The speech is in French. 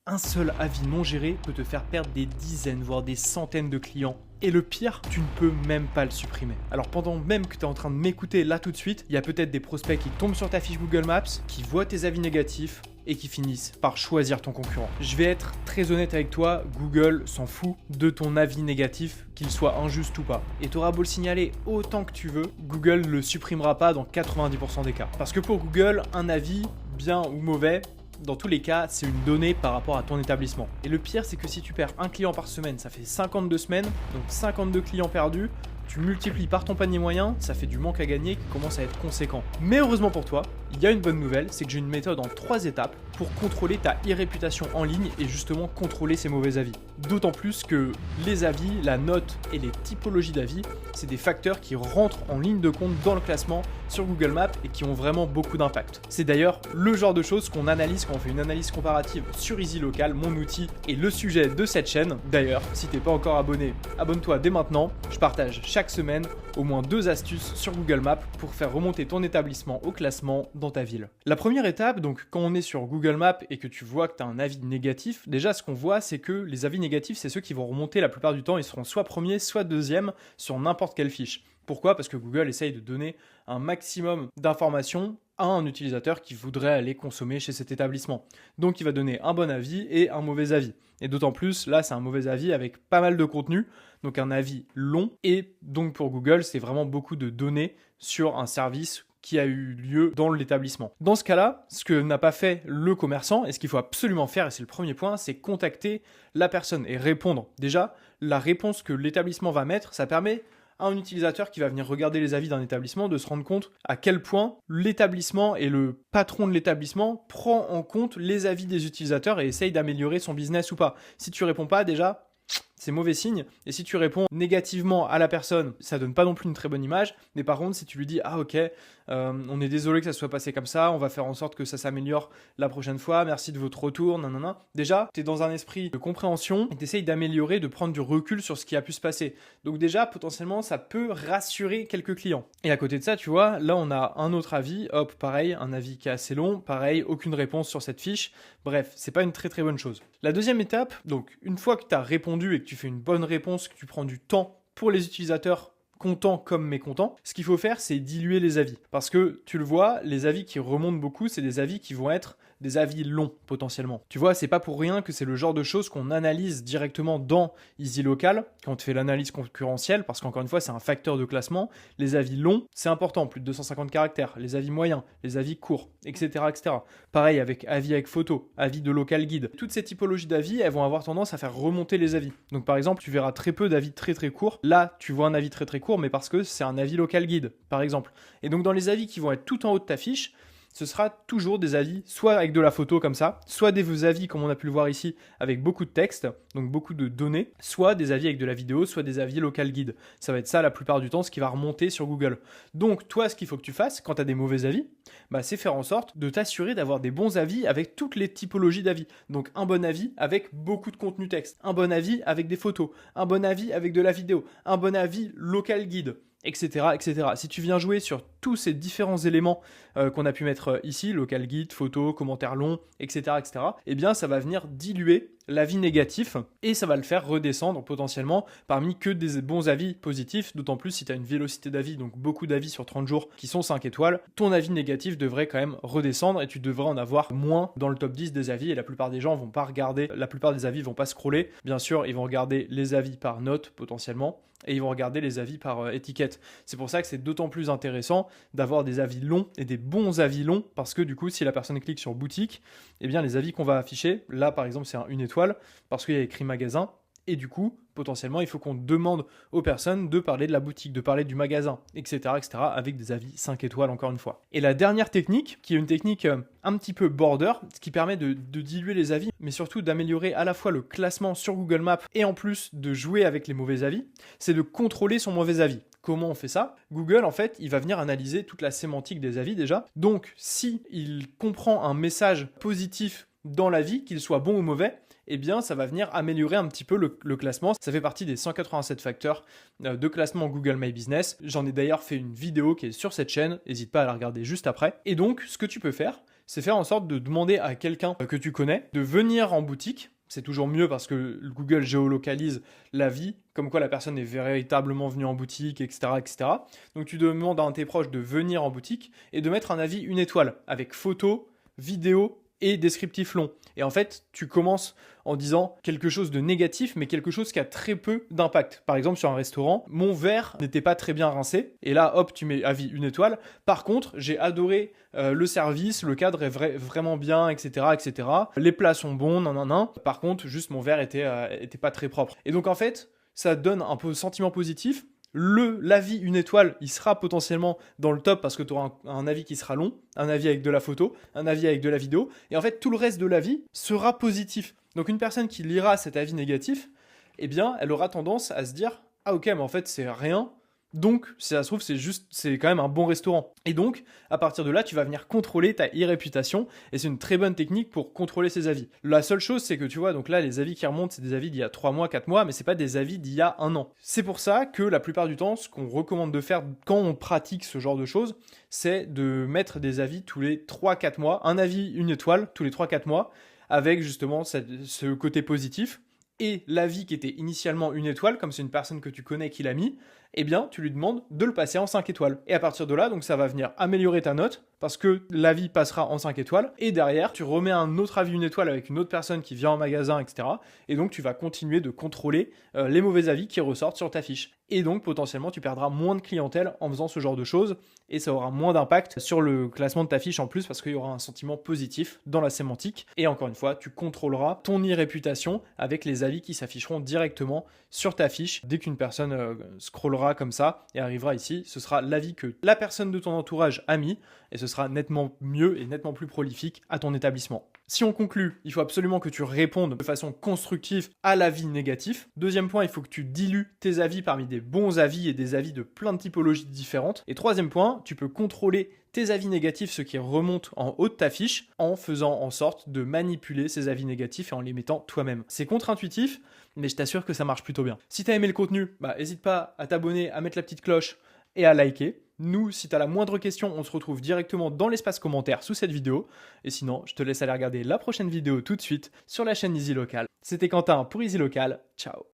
Un seul avis non géré peut te faire perdre des dizaines, voire des centaines de clients. Et le pire, tu ne peux même pas le supprimer. Alors pendant même que tu es en train de m'écouter là tout de suite, il y a peut-être des prospects qui tombent sur ta fiche Google Maps, qui voient tes avis négatifs et qui finissent par choisir ton concurrent. Je vais être très honnête avec toi, Google s'en fout de ton avis négatif, qu'il soit injuste ou pas. Et tu auras beau le signaler autant que tu veux, Google ne le supprimera pas dans 90% des cas. Parce que pour Google, un avis, bien ou mauvais, dans tous les cas, c'est une donnée par rapport à ton établissement. Et le pire, c'est que si tu perds un client par semaine, ça fait 52 semaines, donc 52 clients perdus, tu multiplies par ton panier moyen, ça fait du manque à gagner qui commence à être conséquent. Mais heureusement pour toi, il y a une bonne nouvelle, c'est que j'ai une méthode en 3 étapes pour contrôler ta e-réputation en ligne et justement contrôler ces mauvais avis. D'autant plus que les avis, la note et les typologies d'avis, c'est des facteurs qui rentrent en ligne de compte dans le classement sur Google Maps et qui ont vraiment beaucoup d'impact. C'est d'ailleurs le genre de choses qu'on analyse quand on fait une analyse comparative sur EasyLocal, mon outil et le sujet de cette chaîne. D'ailleurs, si t'es pas encore abonné, abonne-toi dès maintenant. Je partage chaque semaine au moins 2 astuces sur Google Maps pour faire remonter ton établissement au classement dans ta ville. La première étape, donc quand on est sur Google Maps et que tu vois que tu as un avis négatif, déjà ce qu'on voit c'est que les avis négatifs c'est ceux qui vont remonter la plupart du temps, ils seront soit premiers soit deuxièmes sur n'importe quelle fiche. Pourquoi ? Parce que Google essaye de donner un maximum d'informations à un utilisateur qui voudrait aller consommer chez cet établissement. Donc il va donner un bon avis et un mauvais avis. Et d'autant plus, là c'est un mauvais avis avec pas mal de contenu, donc un avis long. Et donc pour Google, c'est vraiment beaucoup de données sur un service qui a eu lieu dans l'établissement. Dans ce cas-là, ce que n'a pas fait le commerçant, et ce qu'il faut absolument faire, et c'est le premier point, c'est contacter la personne et répondre. Déjà, la réponse que l'établissement va mettre, ça permet à un utilisateur qui va venir regarder les avis d'un établissement de se rendre compte à quel point l'établissement et le patron de l'établissement prend en compte les avis des utilisateurs et essaye d'améliorer son business ou pas. Si tu réponds pas, déjà, c'est mauvais signe. Et si tu réponds négativement à la personne, ça donne pas non plus une très bonne image. Mais par contre, si tu lui dis « Ah ok, on est désolé que ça soit passé comme ça, on va faire en sorte que ça s'améliore la prochaine fois, merci de votre retour, nanana ». Déjà, tu es dans un esprit de compréhension et tu essayes d'améliorer, de prendre du recul sur ce qui a pu se passer. Donc déjà, potentiellement, ça peut rassurer quelques clients. Et à côté de ça, tu vois, là on a un autre avis, hop, pareil, un avis qui est assez long, pareil, aucune réponse sur cette fiche. Bref, c'est pas une très très bonne chose. La deuxième étape, donc une fois que tu as répondu et que tu fais une bonne réponse, que tu prends du temps pour les utilisateurs contents comme mécontents, ce qu'il faut faire, c'est diluer les avis. Parce que, tu le vois, les avis qui remontent beaucoup, c'est des avis qui vont être des avis longs, potentiellement. Tu vois, c'est pas pour rien que c'est le genre de choses qu'on analyse directement dans EasyLocal, quand on fait l'analyse concurrentielle, parce qu'encore une fois, c'est un facteur de classement. Les avis longs, c'est important, plus de 250 caractères. Les avis moyens, les avis courts, etc., etc. Pareil avec avis avec photo, avis de local guide. Toutes ces typologies d'avis, elles vont avoir tendance à faire remonter les avis. Donc par exemple, tu verras très peu d'avis très très courts. Là, tu vois un avis très très court, mais parce que c'est un avis local guide, par exemple. Et donc dans les avis qui vont être tout en haut de ta fiche, ce sera toujours des avis, soit avec de la photo comme ça, soit des avis comme on a pu le voir ici, avec beaucoup de texte, donc beaucoup de données, soit des avis avec de la vidéo, soit des avis local guide. Ça va être ça la plupart du temps, ce qui va remonter sur Google. Donc toi, ce qu'il faut que tu fasses quand tu as des mauvais avis, c'est faire en sorte de t'assurer d'avoir des bons avis avec toutes les typologies d'avis. Donc un bon avis avec beaucoup de contenu texte, un bon avis avec des photos, un bon avis avec de la vidéo, un bon avis local guide, etc., etc. Si tu viens jouer sur tous ces différents éléments qu'on a pu mettre ici, local guide, photo, commentaires longs, etc., etc., eh bien ça va venir diluer l'avis négatif et ça va le faire redescendre potentiellement parmi que des bons avis positifs, d'autant plus si tu as une vélocité d'avis, donc beaucoup d'avis sur 30 jours qui sont 5 étoiles, ton avis négatif devrait quand même redescendre et tu devrais en avoir moins dans le top 10 des avis et la plupart des gens vont pas regarder, la plupart des avis vont pas scroller, bien sûr ils vont regarder les avis par note potentiellement et ils vont regarder les avis par étiquette. C'est pour ça que c'est d'autant plus intéressant d'avoir des avis longs et des bons avis longs parce que du coup si la personne clique sur boutique, eh bien les avis qu'on va afficher, là par exemple c'est un 1 étoile parce qu'il y a écrit magasin et du coup potentiellement il faut qu'on demande aux personnes de parler de la boutique, de parler du magasin, etc., etc., avec des avis 5 étoiles encore une fois. Et la dernière technique, qui est une technique un petit peu border, ce qui permet de diluer les avis, mais surtout d'améliorer à la fois le classement sur Google Maps et en plus de jouer avec les mauvais avis, c'est de contrôler son mauvais avis. Comment on fait ça ? Google, en fait, il va venir analyser toute la sémantique des avis déjà. Donc, si il comprend un message positif dans la vie, qu'il soit bon ou mauvais, eh bien ça va venir améliorer un petit peu le classement. Ça fait partie des 187 facteurs de classement Google My Business. J'en ai d'ailleurs fait une vidéo qui est sur cette chaîne, n'hésite pas à la regarder juste après. Et donc ce que tu peux faire, c'est faire en sorte de demander à quelqu'un que tu connais de venir en boutique. C'est toujours mieux parce que Google géolocalise la vie, comme quoi la personne est véritablement venue en boutique, etc., etc. Donc tu demandes à un de tes proches de venir en boutique et de mettre un avis 1 étoile avec photo, vidéo et descriptif long. Et en fait, tu commences en disant quelque chose de négatif, mais quelque chose qui a très peu d'impact. Par exemple, sur un restaurant, mon verre n'était pas très bien rincé. Et là, hop, tu mets avis 1 étoile. Par contre, j'ai adoré le service, le cadre est vraiment bien, etc., etc. Les plats sont bons, nan. Par contre, juste mon verre était pas très propre. Et donc, en fait, ça donne un peu sentiment positif. L'avis 1 étoile, il sera potentiellement dans le top parce que tu auras un avis qui sera long, un avis avec de la photo, un avis avec de la vidéo, et en fait tout le reste de l'avis sera positif. Donc une personne qui lira cet avis négatif, eh bien elle aura tendance à se dire « Ah ok, mais en fait c'est rien ». Donc, si ça se trouve, c'est quand même un bon restaurant. Et donc, à partir de là, tu vas venir contrôler ta e-réputation et c'est une très bonne technique pour contrôler ses avis. La seule chose, c'est que tu vois, donc là, les avis qui remontent, c'est des avis d'il y a 3 mois, 4 mois, mais c'est pas des avis d'il y a 1 an. C'est pour ça que la plupart du temps, ce qu'on recommande de faire quand on pratique ce genre de choses, c'est de mettre des avis tous les 3-4 mois, un avis 1 étoile tous les 3-4 mois, avec justement ce côté positif. Et l'avis qui était initialement 1 étoile, comme c'est une personne que tu connais qui l'a mis, eh bien, tu lui demandes de le passer en 5 étoiles. Et à partir de là, donc ça va venir améliorer ta note, parce que l'avis passera en 5 étoiles, et derrière, tu remets un autre avis 1 étoile avec une autre personne qui vient en magasin, etc. Et donc, tu vas continuer de contrôler les mauvais avis qui ressortent sur ta fiche. Et donc, potentiellement, tu perdras moins de clientèle en faisant ce genre de choses, et ça aura moins d'impact sur le classement de ta fiche en plus, parce qu'il y aura un sentiment positif dans la sémantique. Et encore une fois, tu contrôleras ton e-réputation avec les avis qui s'afficheront directement sur ta fiche. Dès qu'une personne scrollera comme ça et arrivera ici, ce sera l'avis que la personne de ton entourage a mis, et ce sera nettement mieux et nettement plus prolifique à ton établissement. Si on conclut, il faut absolument que tu répondes de façon constructive à l'avis négatif. Deuxième point, il faut que tu dilues tes avis parmi des bons avis et des avis de plein de typologies différentes. Et troisième point, tu peux contrôler tes avis négatifs, ceux qui remontent en haut de ta fiche, en faisant en sorte de manipuler ces avis négatifs et en les mettant toi-même. C'est contre-intuitif, mais je t'assure que ça marche plutôt bien. Si tu as aimé le contenu, n'hésite pas à t'abonner, à mettre la petite cloche et à liker. Nous, si tu as la moindre question, on se retrouve directement dans l'espace commentaire sous cette vidéo. Et sinon, je te laisse aller regarder la prochaine vidéo tout de suite sur la chaîne Easy Local. C'était Quentin pour Easy Local. Ciao.